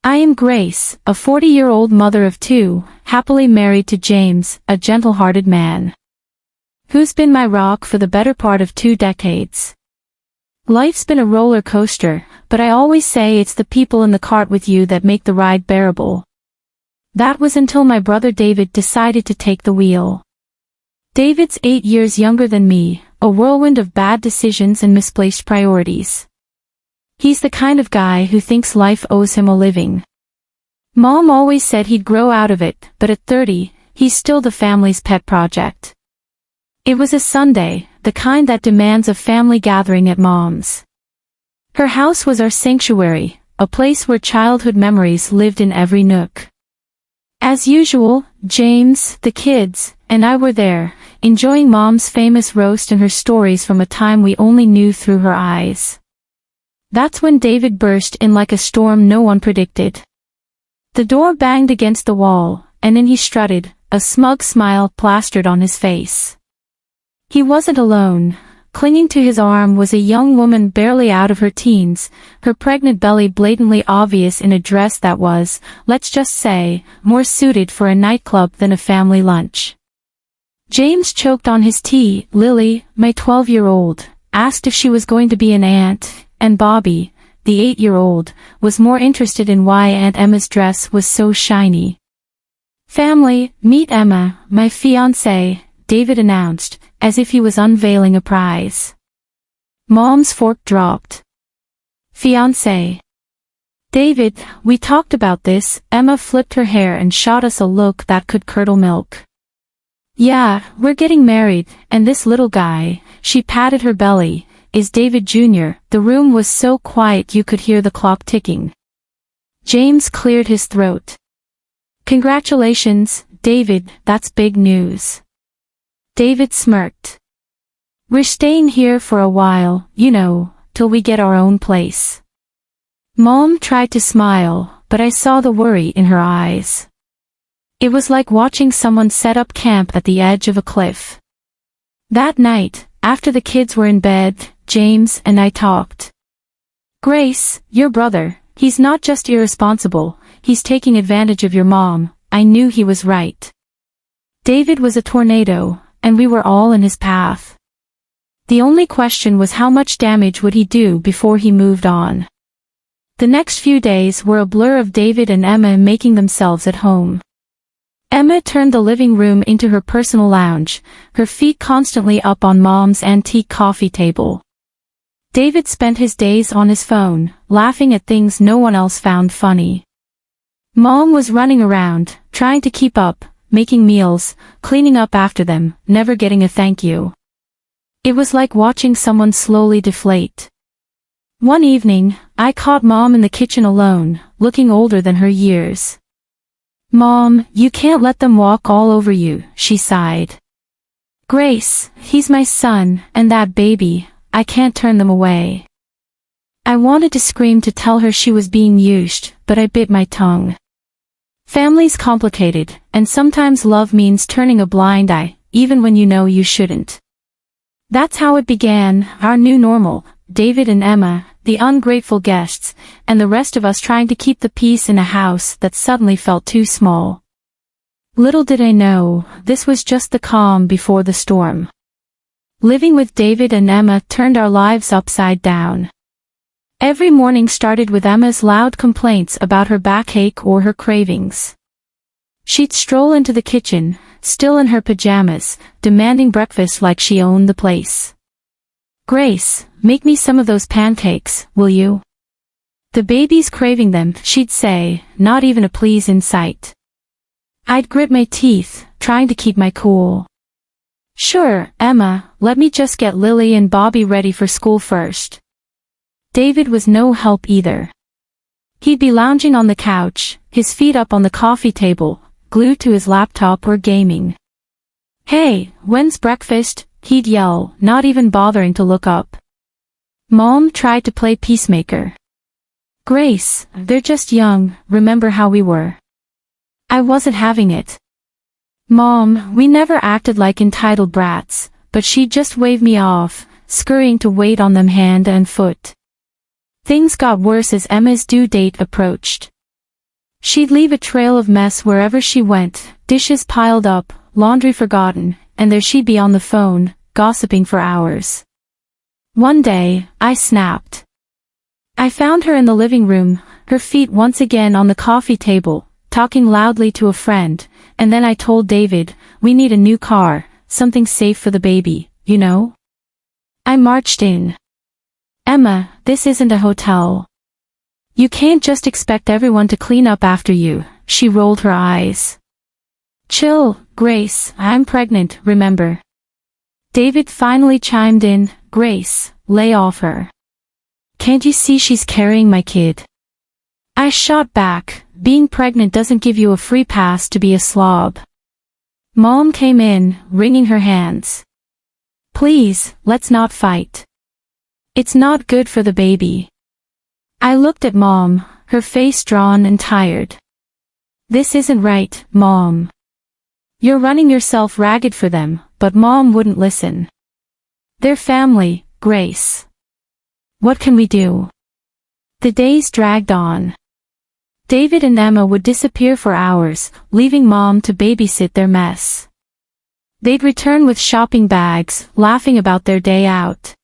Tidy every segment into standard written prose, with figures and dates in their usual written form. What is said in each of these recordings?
I am Grace, a 40-year-old mother of two, happily married to James, a gentle-hearted man, who's been my rock for the better part of 2 decades. Life's been a roller coaster, but I always say it's the people in the cart with you that make the ride bearable. That was until my brother David decided to take the wheel. David's 8 years younger than me, a whirlwind of bad decisions and misplaced priorities. He's the kind of guy who thinks life owes him a living. Mom always said he'd grow out of it, but at 30, he's still the family's pet project. It was a Sunday, the kind that demands a family gathering at Mom's. Her house was our sanctuary, a place where childhood memories lived in every nook. As usual, James, the kids, and I were there, enjoying Mom's famous roast and her stories from a time we only knew through her eyes. That's when David burst in like a storm no one predicted. The door banged against the wall, and in he strutted, a smug smile plastered on his face. He wasn't alone. Clinging to his arm was a young woman barely out of her teens, her pregnant belly blatantly obvious in a dress that was, let's just say, more suited for a nightclub than a family lunch. James choked on his tea. Lily, my 12-year-old, asked if she was going to be an aunt, and Bobby, the 8-year-old, was more interested in why Aunt Emma's dress was so shiny. Family, meet Emma, my fiancée, David announced, as if he was unveiling a prize. Mom's fork dropped. Fiancé. David, we talked about this. Emma flipped her hair and shot us a look that could curdle milk. Yeah, we're getting married, and this little guy, she patted her belly, is David Jr. The room was so quiet you could hear the clock ticking. James cleared his throat. Congratulations, David, that's big news. David smirked. We're staying here for a while, you know, till we get our own place. Mom tried to smile, but I saw the worry in her eyes. It was like watching someone set up camp at the edge of a cliff. That night, after the kids were in bed, James and I talked. Grace, your brother, he's not just irresponsible, he's taking advantage of your mom. I knew he was right. David was a tornado, and we were all in his path. The only question was how much damage would he do before he moved on. The next few days were a blur of David and Emma making themselves at home. Emma turned the living room into her personal lounge, her feet constantly up on Mom's antique coffee table. David spent his days on his phone, laughing at things no one else found funny. Mom was running around, trying to keep up, making meals, cleaning up after them, never getting a thank you. It was like watching someone slowly deflate. One evening, I caught Mom in the kitchen alone, looking older than her years. Mom, you can't let them walk all over you, she sighed. Grace, he's my son, and that baby, I can't turn them away. I wanted to scream to tell her she was being used, but I bit my tongue. Family's complicated, and sometimes love means turning a blind eye, even when you know you shouldn't. That's how it began, our new normal, David and Emma, the ungrateful guests, and the rest of us trying to keep the peace in a house that suddenly felt too small. Little did I know, this was just the calm before the storm. Living with David and Emma turned our lives upside down. Every morning started with Emma's loud complaints about her backache or her cravings. She'd stroll into the kitchen, still in her pajamas, demanding breakfast like she owned the place. Grace, make me some of those pancakes, will you? The baby's craving them, she'd say, not even a please in sight. I'd grit my teeth, trying to keep my cool. Sure, Emma, let me just get Lily and Bobby ready for school first. David was no help either. He'd be lounging on the couch, his feet up on the coffee table, glued to his laptop or gaming. Hey, when's breakfast? He'd yell, not even bothering to look up. Mom tried to play peacemaker. Grace, they're just young, remember how we were. I wasn't having it. Mom, we never acted like entitled brats, but she'd just wave me off, scurrying to wait on them hand and foot. Things got worse as Emma's due date approached. She'd leave a trail of mess wherever she went, dishes piled up, laundry forgotten, and there she'd be on the phone, gossiping for hours. One day, I snapped. I found her in the living room, her feet once again on the coffee table, talking loudly to a friend, and then I told David, we need a new car, something safe for the baby, you know? I marched in. Emma, this isn't a hotel. You can't just expect everyone to clean up after you, she rolled her eyes. Chill, Grace, I'm pregnant, remember? David finally chimed in, Grace, lay off her. Can't you see she's carrying my kid? I shot back, being pregnant doesn't give you a free pass to be a slob. Mom came in, wringing her hands. Please, let's not fight. It's not good for the baby. I looked at Mom, her face drawn and tired. This isn't right, Mom. You're running yourself ragged for them, but Mom wouldn't listen. They're family, Grace. What can we do? The days dragged on. David and Emma would disappear for hours, leaving Mom to babysit their mess. They'd return with shopping bags, laughing about their day out.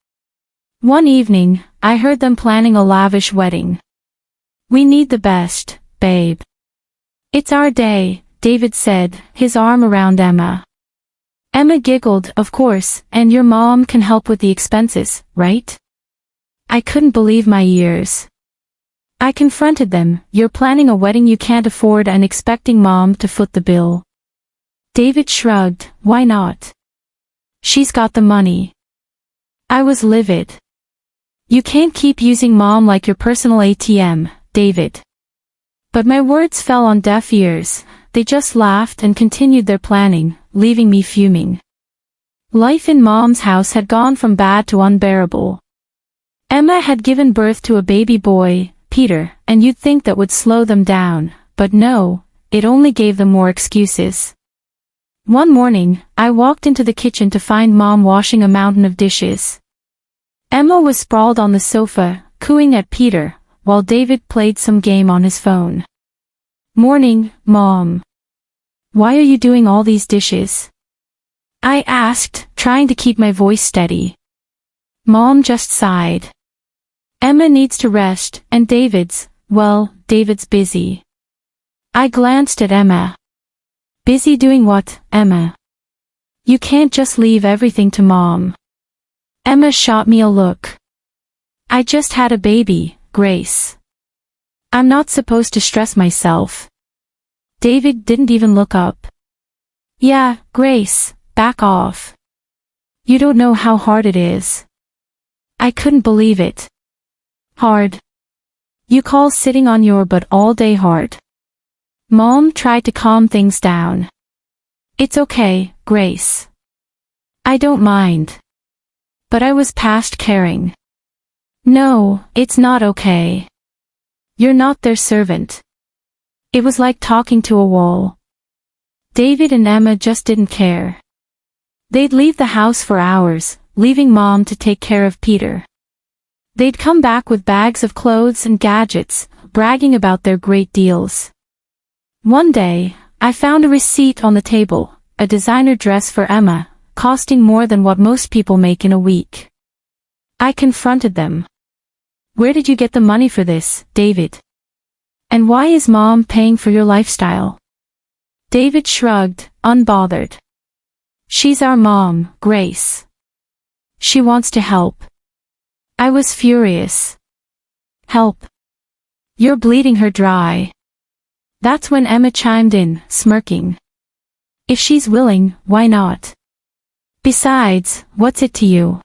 One evening, I heard them planning a lavish wedding. We need the best, babe. It's our day, David said, his arm around Emma. Emma giggled, of course, and your mom can help with the expenses, right? I couldn't believe my ears. I confronted them, you're planning a wedding you can't afford and expecting Mom to foot the bill. David shrugged, why not? She's got the money. I was livid. You can't keep using Mom like your personal ATM, David. But my words fell on deaf ears, they just laughed and continued their planning, leaving me fuming. Life in Mom's house had gone from bad to unbearable. Emma had given birth to a baby boy, Peter, and you'd think that would slow them down, but no, it only gave them more excuses. One morning, I walked into the kitchen to find Mom washing a mountain of dishes. Emma was sprawled on the sofa, cooing at Peter, while David played some game on his phone. Morning, Mom. Why are you doing all these dishes? I asked, trying to keep my voice steady. Mom just sighed. Emma needs to rest, and David's busy. I glanced at Emma. Busy doing what, Emma? You can't just leave everything to Mom. Emma shot me a look. I just had a baby, Grace. I'm not supposed to stress myself. David didn't even look up. Yeah, Grace, back off. You don't know how hard it is. I couldn't believe it. Hard. You call sitting on your butt all day hard. Mom tried to calm things down. It's okay, Grace. I don't mind. But I was past caring. No, it's not okay. You're not their servant. It was like talking to a wall. David and Emma just didn't care. They'd leave the house for hours, leaving Mom to take care of Peter. They'd come back with bags of clothes and gadgets, bragging about their great deals. One day, I found a receipt on the table, a designer dress for Emma, costing more than what most people make in a week. I confronted them. Where did you get the money for this, David? And why is Mom paying for your lifestyle? David shrugged, unbothered. She's our mom, Grace. She wants to help. I was furious. Help. You're bleeding her dry. That's when Emma chimed in, smirking. If she's willing, why not? Besides, what's it to you?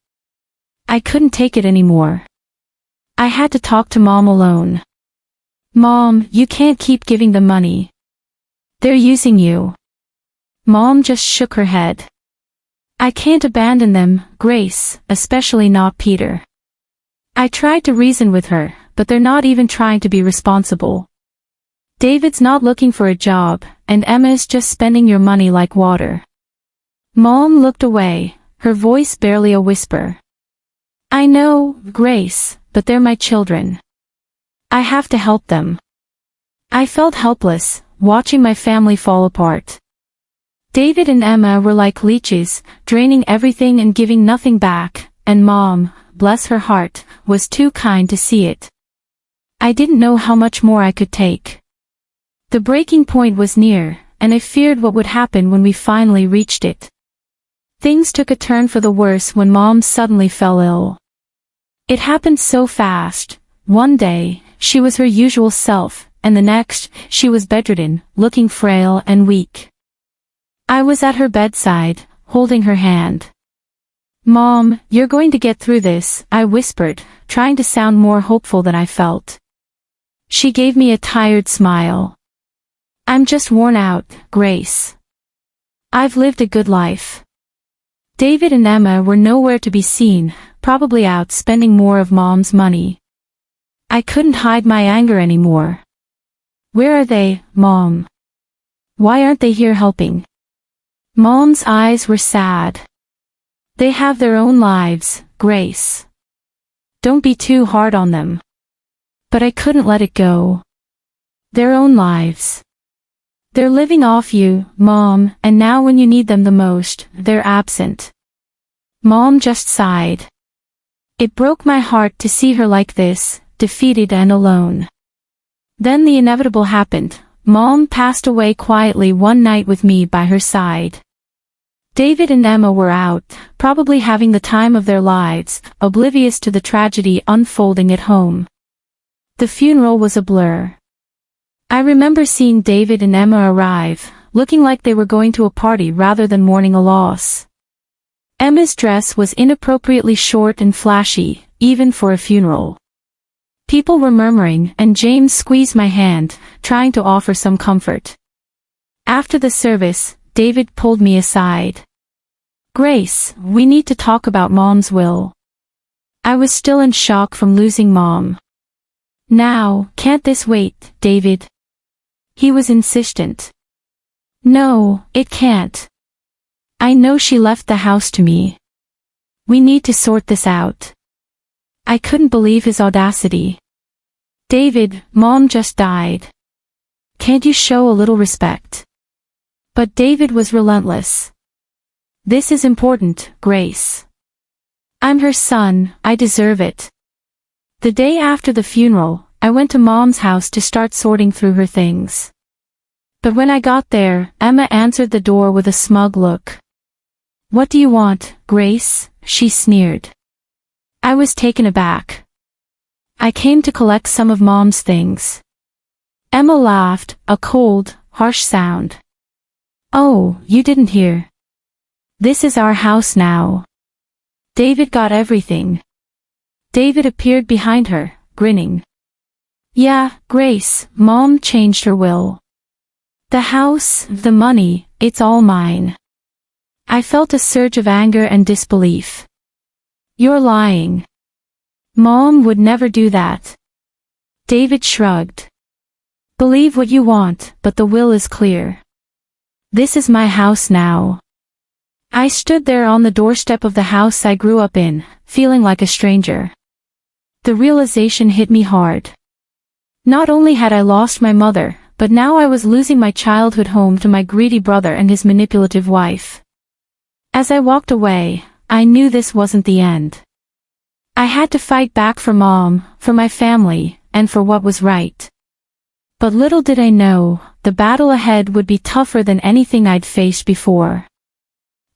I couldn't take it anymore. I had to talk to Mom alone. Mom, you can't keep giving them money. They're using you. Mom just shook her head. I can't abandon them, Grace, especially not Peter. I tried to reason with her, but they're not even trying to be responsible. David's not looking for a job, and Emma's just spending your money like water. Mom looked away, her voice barely a whisper. I know, Grace, but they're my children. I have to help them. I felt helpless, watching my family fall apart. David and Emma were like leeches, draining everything and giving nothing back, and Mom, bless her heart, was too kind to see it. I didn't know how much more I could take. The breaking point was near, and I feared what would happen when we finally reached it. Things took a turn for the worse when Mom suddenly fell ill. It happened so fast. One day, she was her usual self, and the next, she was bedridden, looking frail and weak. I was at her bedside, holding her hand. "Mom, you're going to get through this," I whispered, trying to sound more hopeful than I felt. She gave me a tired smile. "I'm just worn out, Grace. I've lived a good life." David and Emma were nowhere to be seen, probably out spending more of Mom's money. I couldn't hide my anger anymore. "Where are they, Mom? Why aren't they here helping?" Mom's eyes were sad. "They have their own lives, Grace. Don't be too hard on them." But I couldn't let it go. Their own lives. They're living off you, Mom, and now when you need them the most, they're absent. Mom just sighed. It broke my heart to see her like this, defeated and alone. Then the inevitable happened. Mom passed away quietly one night with me by her side. David and Emma were out, probably having the time of their lives, oblivious to the tragedy unfolding at home. The funeral was a blur. I remember seeing David and Emma arrive, looking like they were going to a party rather than mourning a loss. Emma's dress was inappropriately short and flashy, even for a funeral. People were murmuring, and James squeezed my hand, trying to offer some comfort. After the service, David pulled me aside. "Grace, we need to talk about Mom's will." I was still in shock from losing Mom. "Now, can't this wait, David?" He was insistent. "No, it can't. I know she left the house to me. We need to sort this out." I couldn't believe his audacity. "David, Mom just died. Can't you show a little respect?" But David was relentless. "This is important, Grace. I'm her son, I deserve it." The day after the funeral, I went to Mom's house to start sorting through her things. But when I got there, Emma answered the door with a smug look. "What do you want, Grace?" she sneered. I was taken aback. "I came to collect some of Mom's things." Emma laughed, a cold, harsh sound. "Oh, you didn't hear. This is our house now. David got everything." David appeared behind her, grinning. "Yeah, Grace, Mom changed her will. The house, the money, it's all mine." I felt a surge of anger and disbelief. "You're lying. Mom would never do that." David shrugged. "Believe what you want, but the will is clear. This is my house now." I stood there on the doorstep of the house I grew up in, feeling like a stranger. The realization hit me hard. Not only had I lost my mother, but now I was losing my childhood home to my greedy brother and his manipulative wife. As I walked away, I knew this wasn't the end. I had to fight back for Mom, for my family, and for what was right. But little did I know, the battle ahead would be tougher than anything I'd faced before.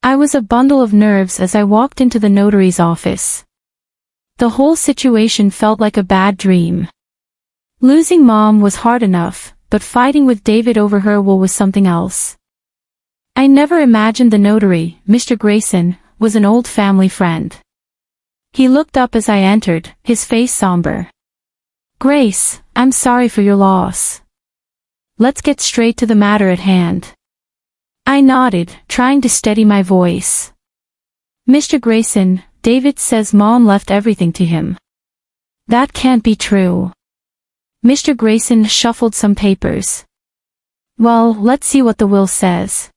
I was a bundle of nerves as I walked into the notary's office. The whole situation felt like a bad dream. Losing Mom was hard enough, but fighting with David over her will was something else. I never imagined the notary, Mr. Grayson, was an old family friend. He looked up as I entered, his face somber. "Grace, I'm sorry for your loss. Let's get straight to the matter at hand." I nodded, trying to steady my voice. "Mr. Grayson, David says Mom left everything to him." "That can't be true." Mr. Grayson shuffled some papers. "Well, let's see what the will says."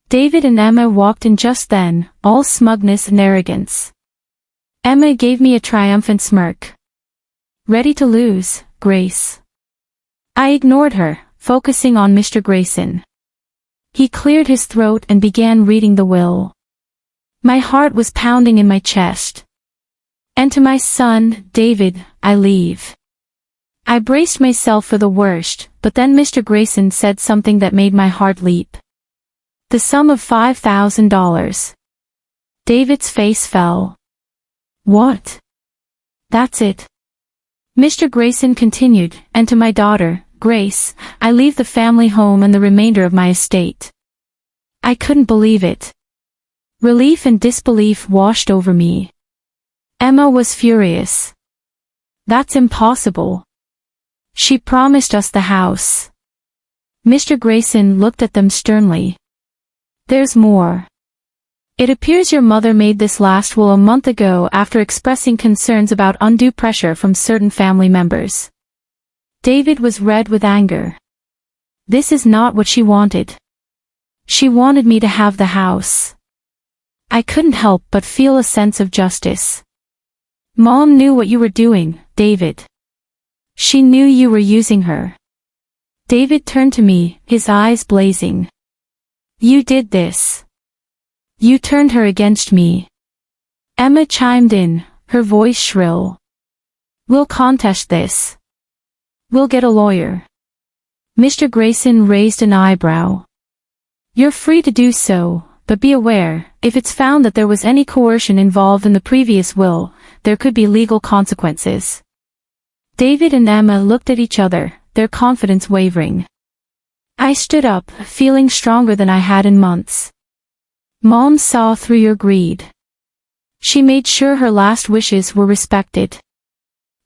David and Emma walked in just then, all smugness and arrogance. Emma gave me a triumphant smirk. "Ready to lose, Grace?" I ignored her, focusing on Mr. Grayson. He cleared his throat and began reading the will. My heart was pounding in my chest. And to my son, David, I leave. I braced myself for the worst, but then Mr. Grayson said something that made my heart leap. The sum of $5,000. David's face fell. What? That's it. Mr. Grayson continued, and to my daughter, Grace, I leave the family home and the remainder of my estate. I couldn't believe it. Relief and disbelief washed over me. Emma was furious. That's impossible. She promised us the house. Mr. Grayson looked at them sternly. There's more. It appears your mother made this last will a month ago after expressing concerns about undue pressure from certain family members. David was red with anger. This is not what she wanted. She wanted me to have the house. I couldn't help but feel a sense of justice. Mom knew what you were doing, David. She knew you were using her. David turned to me, his eyes blazing. You did this. You turned her against me. Emma chimed in, her voice shrill. We'll contest this. We'll get a lawyer. Mr. Grayson raised an eyebrow. You're free to do so, but be aware, if it's found that there was any coercion involved in the previous will, there could be legal consequences. David and Emma looked at each other, their confidence wavering. I stood up, feeling stronger than I had in months. Mom saw through your greed. She made sure her last wishes were respected.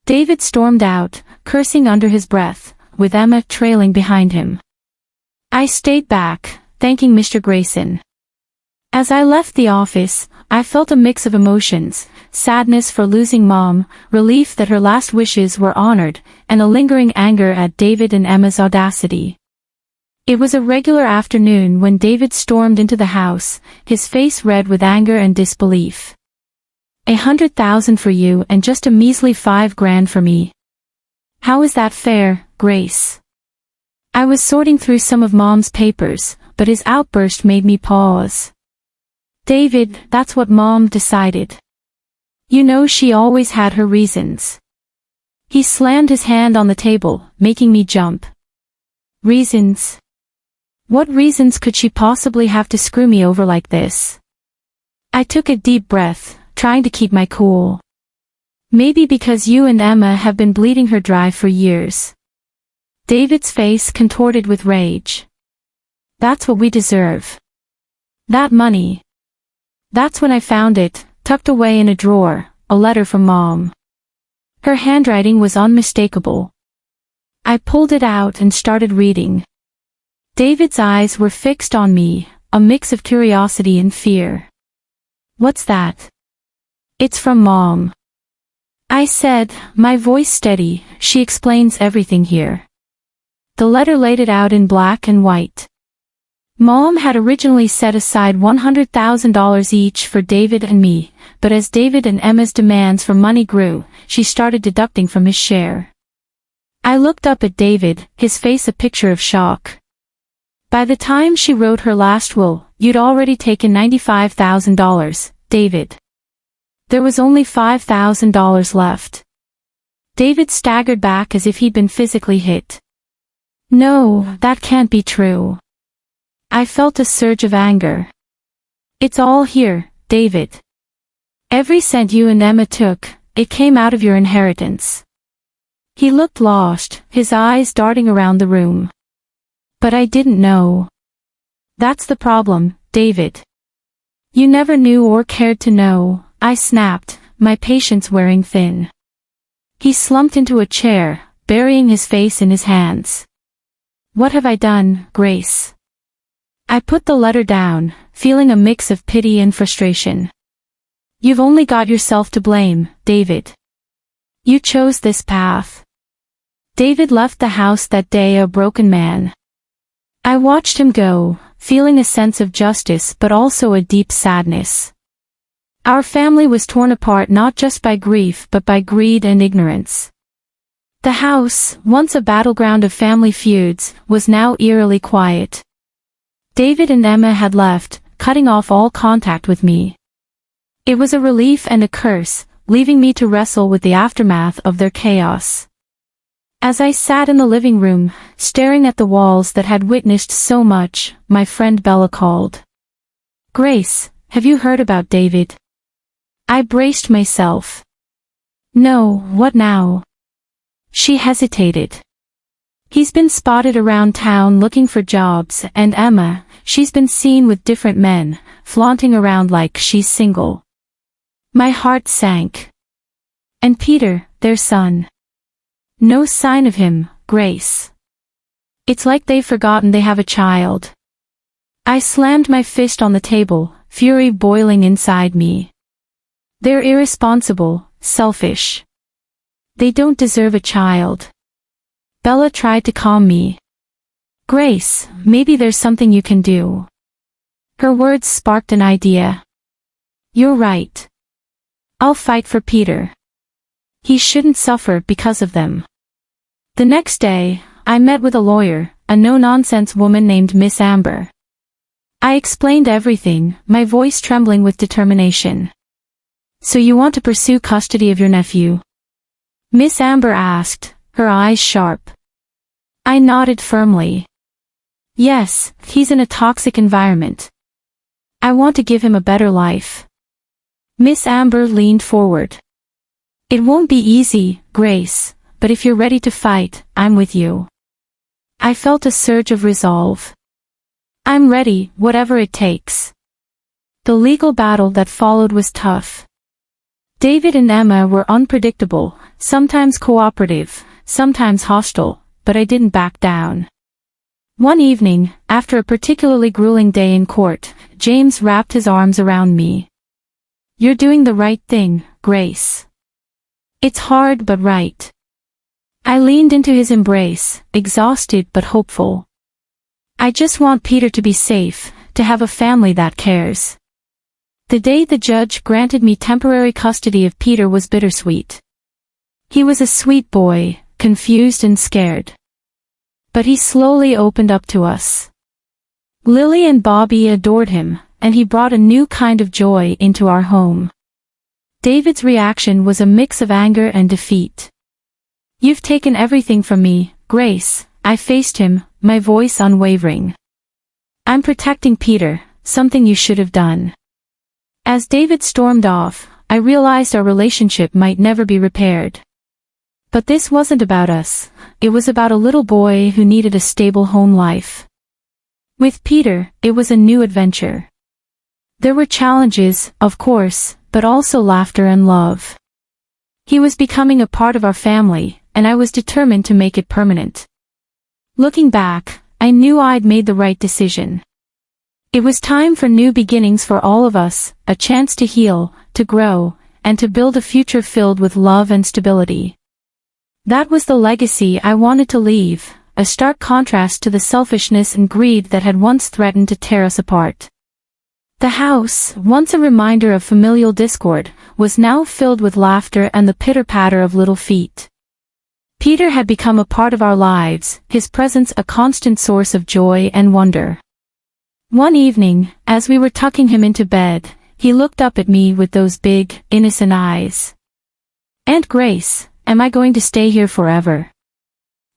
David stormed out, cursing under his breath, with Emma trailing behind him. I stayed back, thanking Mr. Grayson. As I left the office, I felt a mix of emotions, sadness for losing Mom, relief that her last wishes were honored, and a lingering anger at David and Emma's audacity. It was a regular afternoon when David stormed into the house, his face red with anger and disbelief. $100,000 for you and just a measly $5,000 for me. How is that fair, Grace? I was sorting through some of Mom's papers, but his outburst made me pause. David, that's what Mom decided. You know she always had her reasons. He slammed his hand on the table, making me jump. Reasons? What reasons could she possibly have to screw me over like this? I took a deep breath, trying to keep my cool. Maybe because you and Emma have been bleeding her dry for years. David's face contorted with rage. That's what we deserve. That money. That's when I found it, tucked away in a drawer, a letter from Mom. Her handwriting was unmistakable. I pulled it out and started reading. David's eyes were fixed on me, a mix of curiosity and fear. What's that? It's from Mom. I said, my voice steady, she explains everything here. The letter laid it out in black and white. Mom had originally set aside $100,000 each for David and me, but as David and Emma's demands for money grew, she started deducting from his share. I looked up at David, his face a picture of shock. By the time she wrote her last will, you'd already taken $95,000, David. There was only $5,000 left. David staggered back as if he'd been physically hit. No, that can't be true. I felt a surge of anger. It's all here, David. Every cent you and Emma took, it came out of your inheritance. He looked lost, his eyes darting around the room. But I didn't know. That's the problem, David. You never knew or cared to know, I snapped, my patience wearing thin. He slumped into a chair, burying his face in his hands. What have I done, Grace? I put the letter down, feeling a mix of pity and frustration. You've only got yourself to blame, David. You chose this path. David left the house that day a broken man. I watched him go, feeling a sense of justice but also a deep sadness. Our family was torn apart not just by grief but by greed and ignorance. The house, once a battleground of family feuds, was now eerily quiet. David and Emma had left, cutting off all contact with me. It was a relief and a curse, leaving me to wrestle with the aftermath of their chaos. As I sat in the living room, staring at the walls that had witnessed so much, my friend Bella called. "Grace, have you heard about David?" I braced myself. "No, what now?" She hesitated. "He's been spotted around town looking for jobs, and Emma, she's been seen with different men, flaunting around like she's single." My heart sank. "And Peter, their son? No sign of him, Grace. It's like they've forgotten they have a child." I slammed my fist on the table, fury boiling inside me. "They're irresponsible, selfish. They don't deserve a child." Bella tried to calm me. "Grace, maybe there's something you can do." Her words sparked an idea. "You're right. I'll fight for Peter. He shouldn't suffer because of them." The next day, I met with a lawyer, a no-nonsense woman named Miss Amber. I explained everything, my voice trembling with determination. "So you want to pursue custody of your nephew?" Miss Amber asked, her eyes sharp. I nodded firmly. "Yes, he's in a toxic environment. I want to give him a better life." Miss Amber leaned forward. "It won't be easy, Grace, but if you're ready to fight, I'm with you." I felt a surge of resolve. "I'm ready, whatever it takes." The legal battle that followed was tough. David and Emma were unpredictable, sometimes cooperative, sometimes hostile, but I didn't back down. One evening, after a particularly grueling day in court, James wrapped his arms around me. "You're doing the right thing, Grace. It's hard but right." I leaned into his embrace, exhausted but hopeful. "I just want Peter to be safe, to have a family that cares." The day the judge granted me temporary custody of Peter was bittersweet. He was a sweet boy, confused and scared. But he slowly opened up to us. Lily and Bobby adored him, and he brought a new kind of joy into our home. David's reaction was a mix of anger and defeat. "You've taken everything from me, Grace," I faced him, my voice unwavering. "I'm protecting Peter, something you should have done." As David stormed off, I realized our relationship might never be repaired. But this wasn't about us, it was about a little boy who needed a stable home life. With Peter, it was a new adventure. There were challenges, of course, but also laughter and love. He was becoming a part of our family, and I was determined to make it permanent. Looking back, I knew I'd made the right decision. It was time for new beginnings for all of us, a chance to heal, to grow, and to build a future filled with love and stability. That was the legacy I wanted to leave, a stark contrast to the selfishness and greed that had once threatened to tear us apart. The house, once a reminder of familial discord, was now filled with laughter and the pitter-patter of little feet. Peter had become a part of our lives, his presence a constant source of joy and wonder. One evening, as we were tucking him into bed, he looked up at me with those big, innocent eyes. "Aunt Grace, am I going to stay here forever?"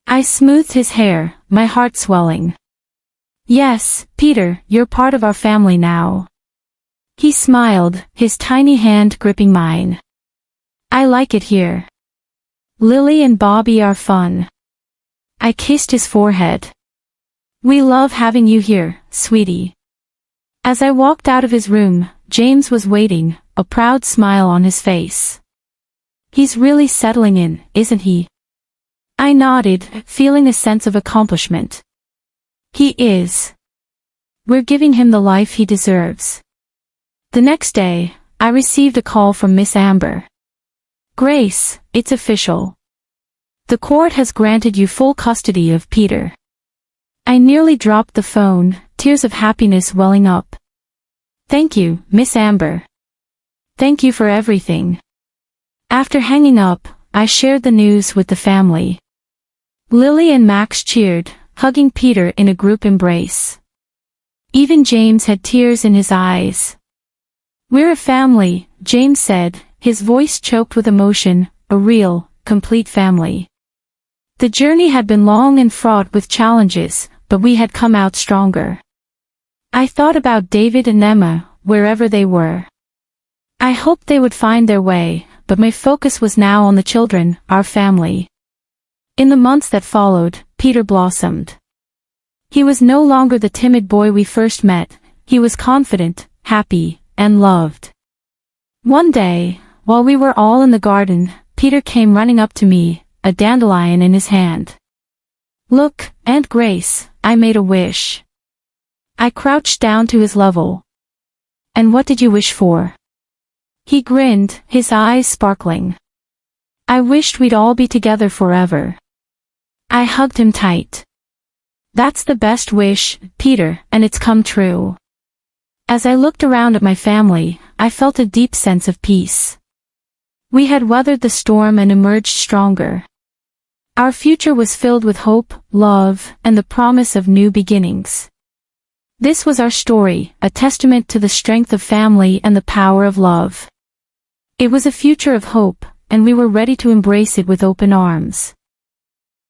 I smoothed his hair, my heart swelling. "Yes, Peter, you're part of our family now." He smiled, his tiny hand gripping mine. "I like it here. Lily and Bobby are fun." I kissed his forehead. "We love having you here, sweetie." As I walked out of his room, James was waiting, a proud smile on his face. "He's really settling in, isn't he?" I nodded, feeling a sense of accomplishment. "He is. We're giving him the life he deserves." The next day, I received a call from Miss Amber. "Grace, it's official. The court has granted you full custody of Peter." I nearly dropped the phone, tears of happiness welling up. "Thank you, Miss Amber. Thank you for everything." After hanging up, I shared the news with the family. Lily and Max cheered, hugging Peter in a group embrace. Even James had tears in his eyes. "We're a family," James said, his voice choked with emotion, "a real, complete family." The journey had been long and fraught with challenges, but we had come out stronger. I thought about David and Emma, wherever they were. I hoped they would find their way, but my focus was now on the children, our family. In the months that followed, Peter blossomed. He was no longer the timid boy we first met, he was confident, happy, and loved. One day, while we were all in the garden, Peter came running up to me, a dandelion in his hand. "Look, Aunt Grace, I made a wish." I crouched down to his level. "And what did you wish for?" He grinned, his eyes sparkling. "I wished we'd all be together forever." I hugged him tight. "That's the best wish, Peter, and it's come true." As I looked around at my family, I felt a deep sense of peace. We had weathered the storm and emerged stronger. Our future was filled with hope, love, and the promise of new beginnings. This was our story, a testament to the strength of family and the power of love. It was a future of hope, and we were ready to embrace it with open arms.